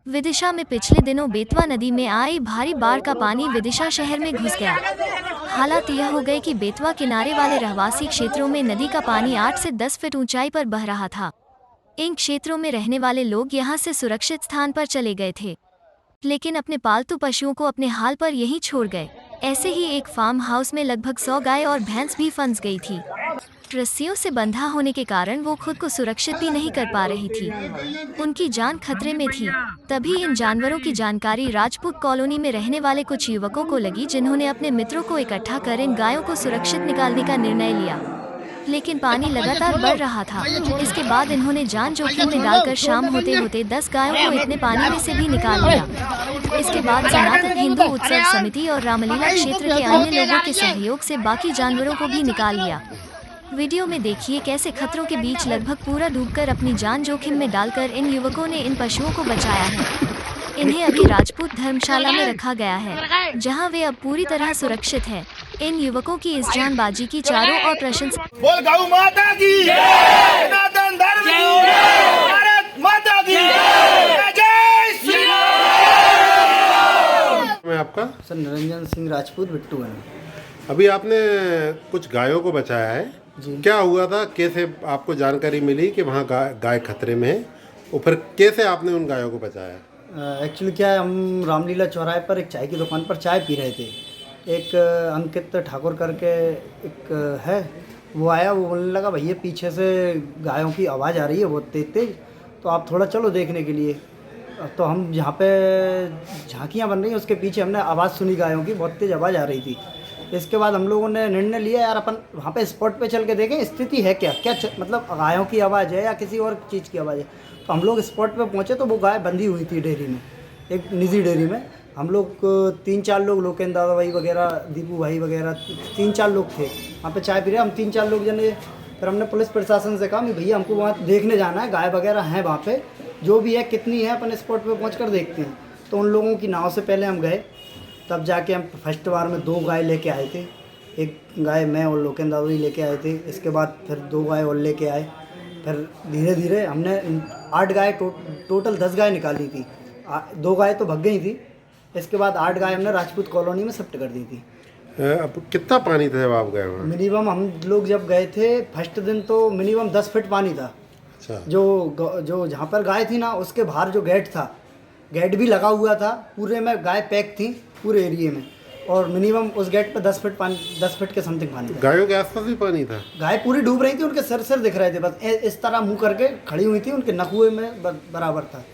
विदिशा में पिछले दिनों बेतवा नदी में आई भारी बाढ़ का पानी विदिशा शहर में घुस गया। हालात यह हो गए कि बेतवा किनारे वाले रहवासी क्षेत्रों में नदी का पानी 8 से 10 फीट ऊंचाई पर बह रहा था। इन क्षेत्रों में रहने वाले लोग यहां से सुरक्षित स्थान पर चले गए थे, लेकिन अपने पालतू पशुओं को अपने हाल पर यहीं छोड़ गए। ऐसे ही एक फार्म हाउस में लगभग 100 गाय और भैंस भी फंस गई थी। रस्सियों से बंधा होने के कारण वो खुद को सुरक्षित भी नहीं कर पा रही थी। उनकी जान खतरे में थी। तभी इन जानवरों की जानकारी राजपूत कॉलोनी में रहने वाले कुछ युवकों को लगी, जिन्होंने अपने मित्रों को इकट्ठा कर इन गायों को सुरक्षित निकालने का निर्णय लिया। लेकिन पानी लगातार बढ़ रहा था। इसके बाद इन्होंने जान जोखिम में डालकर शाम होते होते 10 गायों को इतने पानी में से भी निकाल लिया। इसके बाद सनातन हिंदू उत्सव समिति और रामलीला क्षेत्र के अन्य लोगों के सहयोग से बाकी जानवरों को भी निकाल लिया। वीडियो में देखिए कैसे खतरों के बीच लगभग पूरा डूबकर अपनी जान जोखिम में डालकर इन युवकों ने इन पशुओं को बचाया है। इन्हें अभी राजपूत धर्मशाला में रखा गया है, जहां वे अब पूरी तरह सुरक्षित हैं। इन युवकों की इस जानबाजी की चारों ओर प्रशंसा। बोल गौ माता की जय, सनातन धर्म की जय, भारत माता की जय, जय श्री राम। मैं आपका सर निरंजन सिंह राजपूत बिट्टू बना। अभी आपने कुछ गायों को बचाया है जी। क्या हुआ था, कैसे आपको जानकारी मिली कि वहाँ गाय खतरे में है और फिर कैसे आपने उन गायों को बचाया? एक्चुअली क्या है, हम रामलीला चौराहे पर एक चाय की दुकान पर चाय पी रहे थे। एक अंकित ठाकुर करके एक है, वो आया, वो बोलने लगा भैया पीछे से गायों की आवाज़ आ रही है बहुत तेज तेज, तो आप थोड़ा चलो देखने के लिए। तो हम जहाँ पे झांकियाँ बन रही हैं उसके पीछे हमने आवाज़ सुनी गायों की, बहुत तेज़ आवाज़ आ रही थी। इसके बाद हम लोगों ने निर्णय लिया यार अपन वहाँ पे स्पॉट पे चल के देखें स्थिति है क्या मतलब गायों की आवाज़ है या किसी और चीज़ की आवाज़ है। तो हम लोग स्पॉट पे पहुँचे तो वो गाय बंधी हुई थी डेयरी में, एक निजी डेयरी में। हम लोग 3-4 लोग, लोकेंद्र दादा भाई वगैरह, दीपू भाई वगैरह, 3-4 लोग थे वहाँ पे चाय पी रहे। हम 3-4 लोग जने, फिर हमने पुलिस प्रशासन से कहा भैया हमको वहाँ देखने जाना है, गाय वगैरह हैं वहाँ पे, जो भी है कितनी है अपन स्पॉट पे पहुँच कर देखते हैं। तो उन लोगों की नाव से पहले हम गए, तब जाके हम फर्स्ट बार में 2 गाय लेके आए थे। एक गाय मैं और लोकेंद्र दादा भाई लेके आए थे। इसके बाद फिर 2 गाय और लेके आए। फिर धीरे धीरे हमने 8 गाय टोटल 10 गाय निकाली थी। 2 गाय तो भग गई थी। इसके बाद 8 गाय हमने राजपूत कॉलोनी में शिफ्ट कर दी थी। अब कितना पानी था जब आप गए वहाँ? मिनिमम हम लोग जब गए थे फर्स्ट दिन तो मिनिमम 10 फीट पानी था। अच्छा। जो जहाँ पर गाय थी ना उसके बाहर जो गेट था, गेट भी लगा हुआ था, पूरे में गाय पैक थी पूरे एरिया में, और मिनिमम उस गेट पर 10 फीट पानी, 10 फीट के समथिंग पानी था। गायों के आसपास भी पानी था? गाय पूरी डूब रही थी, उनके सिर दिख रहे थे, बस इस तरह मुंह करके खड़ी हुई थी, उनके नखुए में बराबर था।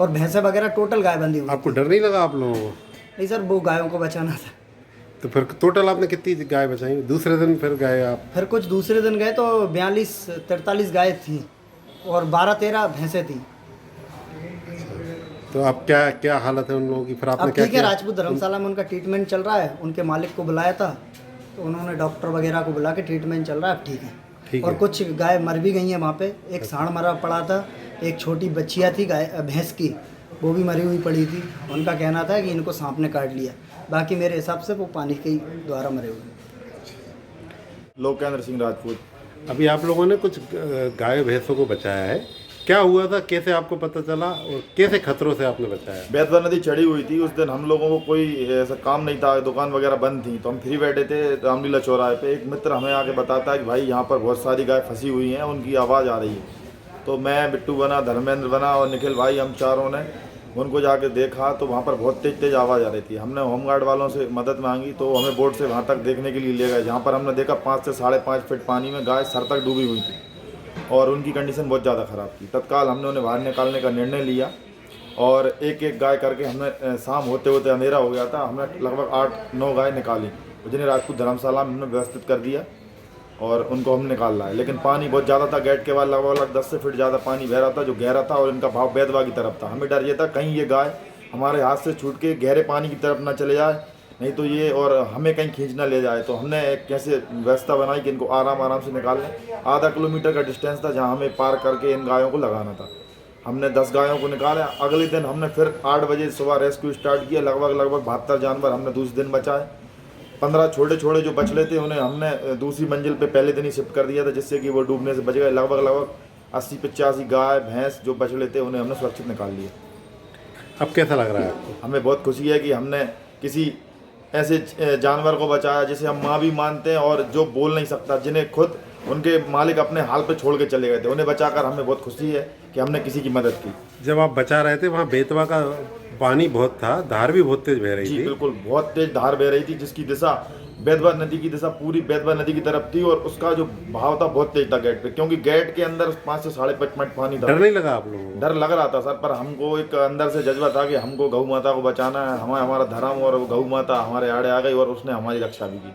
और भैंसे वगैरह टोटल गाय बंधी हुई। आपको डर नहीं लगा आप लोगों को? नहीं सर, वो गायों को बचाना था। तो फिर टोटल आपने कितनी गाय बचाई? दूसरे दिन फिर गए आप? फिर कुछ दूसरे दिन गए तो 42-43 गाय थी और 12-13 भैंसें थी। तो अब क्या हालत है उन लोगों की? फिर आपने अब क्या ठीक है, राजपूत धर्मशाला में उनका ट्रीटमेंट चल रहा है। उनके मालिक को बुलाया था तो उन्होंने डॉक्टर वगैरह को बुला के ट्रीटमेंट चल रहा है, अब ठीक है। ठीक और है। कुछ गाय मर भी गई हैं वहाँ पे। एक सांड मरा पड़ा था, एक छोटी बच्चिया थी गाय भैंस की, वो भी मरी हुई पड़ी थी। उनका कहना था कि इनको सांप ने काट लिया, बाकी मेरे हिसाब से वो पानी के द्वारा मरे हुए। लोकेंद्र सिंह राजपूत। अभी आप लोगों ने कुछ गाय भैंसों को बचाया है, क्या हुआ था, कैसे आपको पता चला और कैसे खतरों से आपने बचाया? बेतवा नदी चढ़ी हुई थी उस दिन, हम लोगों को कोई ऐसा काम नहीं था, दुकान वगैरह बंद थी, तो हम फ्री बैठे थे रामलीला चौराहे पे। एक मित्र हमें आके बताता है कि भाई यहाँ पर बहुत सारी गाय फंसी हुई हैं, उनकी आवाज़ आ रही है। तो मैं, बिट्टू बना, धर्मेंद्र बना और निखिल भाई, हम चारों ने उनको जाके देखा तो वहाँ पर बहुत तेज तेज आवाज़ आ रही थी। हमने होमगार्ड वालों से मदद मांगी तो हमें बोट से वहाँ तक देखने के लिए ले गए, जहाँ पर हमने देखा 5 से 5.5 फीट पानी में गाय सर तक डूबी हुई थी और उनकी कंडीशन बहुत ज़्यादा ख़राब थी। तत्काल हमने उन्हें बाहर निकालने का निर्णय लिया और एक एक गाय करके हमने, शाम होते होते अंधेरा हो गया था, हमने लगभग 8-9 गाय निकाली, जिन्हें राजपूत धर्मशाला में हमने व्यवस्थित कर दिया और उनको हम निकाल लाए। लेकिन पानी बहुत ज़्यादा था, गेट के बाद लगभग 10 से फीट ज़्यादा पानी बह रहा था, जो गहरा था, और इनका भाव बेतवा की तरफ था। हमें डर ये था कहीं ये गाय हमारे हाथ से छूट के गहरे पानी की तरफ ना चले जाए, नहीं तो ये और हमें कहीं खींच ना ले जाए। तो हमने एक कैसे व्यवस्था बनाई कि इनको आराम से निकाल लें। आधा किलोमीटर का डिस्टेंस था जहाँ हमें पार करके इन गायों को लगाना था। हमने 10 गायों को निकाला। अगले दिन हमने फिर 8 बजे सुबह रेस्क्यू स्टार्ट किया। लगभग 72 जानवर हमने दूसरे दिन बचाए। 15 छोटे छोटे जो बछड़े थे उन्हें हमने दूसरी मंजिल पे पहले दिन ही शिफ्ट कर दिया था, जिससे कि वो डूबने से बच गए। लगभग 80-85 गाय भैंस जो बछड़े थे उन्हें हमने सुरक्षित निकाल लिया। अब कैसा लग रहा है आपको? हमें बहुत खुशी है कि हमने किसी ऐसे जानवर को बचाया जिसे हम माँ भी मानते हैं और जो बोल नहीं सकता, जिन्हें खुद उनके मालिक अपने हाल पे छोड़ के चले गए थे, उन्हें बचाकर हमें बहुत खुशी है कि हमने किसी की मदद की। जब आप बचा रहे थे वहाँ बेतवा का पानी बहुत था, धार भी बहुत तेज बह रही जी थी। बिल्कुल, बहुत तेज धार बह रही थी जिसकी दिशा बेतवा नदी की दिशा पूरी बेतवा नदी की तरफ थी और उसका जो बहाव था बहुत तेज था गेट पे, क्योंकि गेट के अंदर 5 से 5.5 मिनट पानी था। डर नहीं लगा आप लोगों को? डर लग रहा था सर, पर हमको एक अंदर से जज्बा था कि हमको गौ माता को बचाना है, हमारा धर्म, और गौ माता हमारे आड़े आ गई और उसने हमारी रक्षा भी की।